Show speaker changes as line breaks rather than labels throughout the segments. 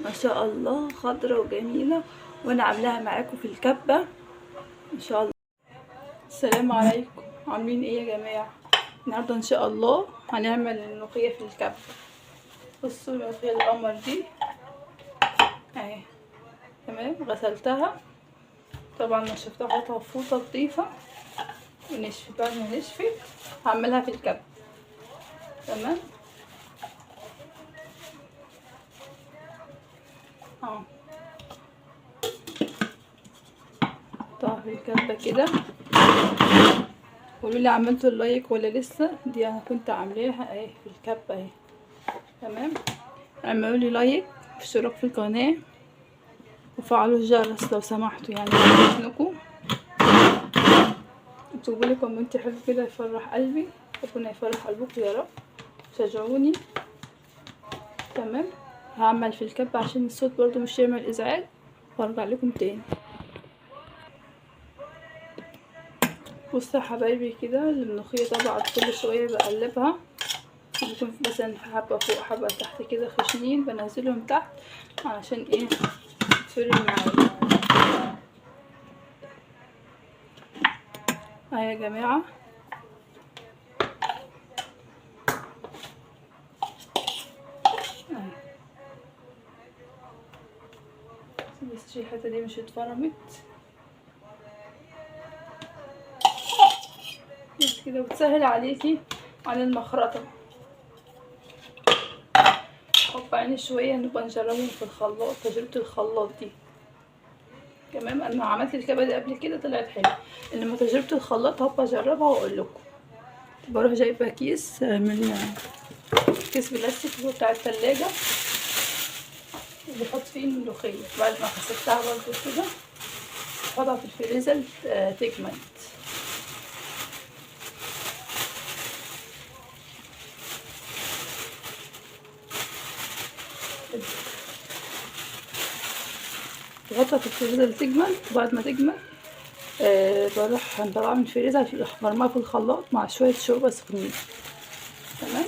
ما شاء الله خضرة وجميلة، وانا عاملاها معاكم في الكبة ان شاء الله. السلام عليكم، عاملين ايه يا جماعة؟ النهاردة ان شاء الله هنعمل الملوخية في الكبة. بصوا الملوخية القمر دي اهي، تمام. غسلتها طبعا، نشفتها حطها في فوطة نضيفة ونشفت. بعد ما نشفت هعملها في الكبة، تمام. حطها في الكبة كده. قولوا لي عملتوا اللايك ولا لسه؟ دي انا كنت عاملاها اهي في الكبة اهي، تمام. اعملوا لي لايك واشتراك في القناة وفعلوا الجرس لو سمحتوا، يعني عشانكم. اكتبوا لي كومنت حلو كده يفرح قلبي، ربنا يفرح قلبكم يا رب. شجعوني، تمام. هعمل في الكبة عشان الصوت برضو مش يعمل ازعاج، وارجع لكم تاني. بصوا يا حبايبي كده، الملوخية طبعا كل شوية بقلبها، بيكون مثلا حبة فوق حبة تحت كده خشنين، بنزلهم تحت علشان ايه؟ تفرق معايا. يا جماعة بس الحتة دي مش اتفرمت بس كده، بتسهل عليكي عن المخرطة. حط عيني شوية، نبقى نجربهم في الخلاط، تجربة الخلاط دي، تمام. انا عملت الكبة دي قبل كده طلعت حلوة، انما تجربة الخلاط هبقى اجربها واقول لكم. بروح جايبة كيس من كيس بلاستيك اللي هو بتاع التلاجة، وبحط فيه الملوخية بعد ما غسلتها برضو كده، بحطها في الفريزر تجمد. بحطها في الفريزر تجمد، وبعد ما تجمد بروح مطلعها من الفريزر، برميها في الخلاط مع شوية شوربة سخنين، تمام.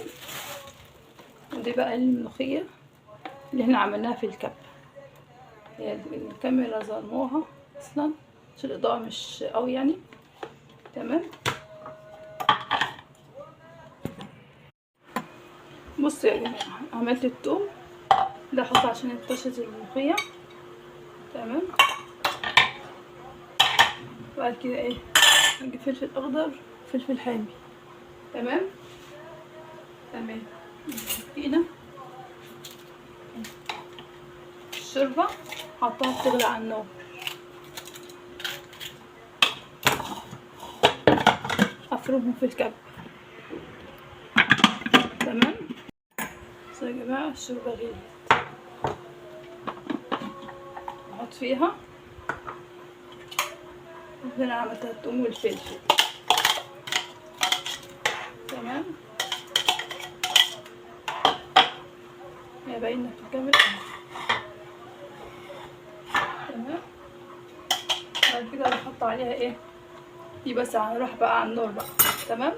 ودي بقى الملوخية اللي احنا عملناها في الكبة. هي الكاميرا ظلموها اصلا عشان الاضاءة مش قوي يعني، تمام. بصوا يا جماعة، عملت التوم ده احطه عشان يطشت الملوخية، تمام. بعد كده ايه، نجيب فلفل اخضر، فلفل حامي، تمام تمام. هنا الشوربة حطها بتغلي على النار، افرمهم في الكب، تمام. بصوا يا جماعة الشوربة غليت، احط فيها اللي انا عملتها الثوم والفلفل، تمام. هي باينة في الكاميرا، تمام. بعد كده بحط عليها ايه دي، بس هنروح بقى على النار بقى، تمام.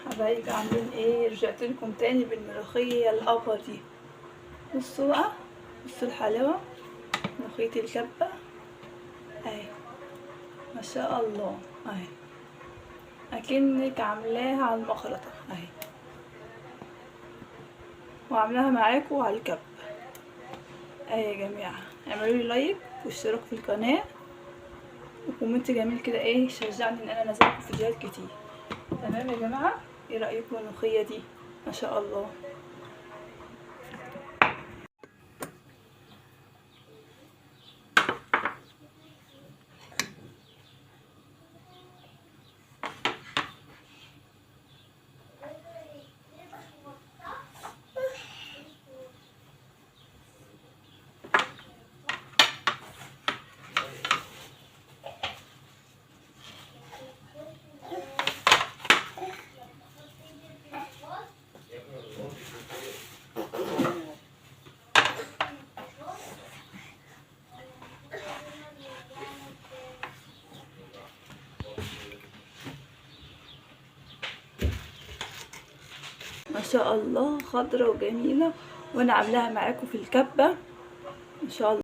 حبايبي عاملين ايه؟ رجعت لكم تاني بالملوخية القبر دي. بصوا بقى، بصوا الحلاوة، ملوخية الكبة اهي، ما شاء الله اهي، اكنك عاملاها على المخرطة اهي، وعاملاها معاكم على الكب اهي. يا جماعة اعملوا لي لايك واشتراك في القناة وكومنت جميل كده، ايه شجعني ان انا انزل لكم فيديوهات كتير، تمام يا جماعة. ايه رأيكم الملوخية دي؟ ما شاء الله. ما شاء الله خضرة وجميلة، وانا عاملاها معاكم في الكبة ان شاء الله.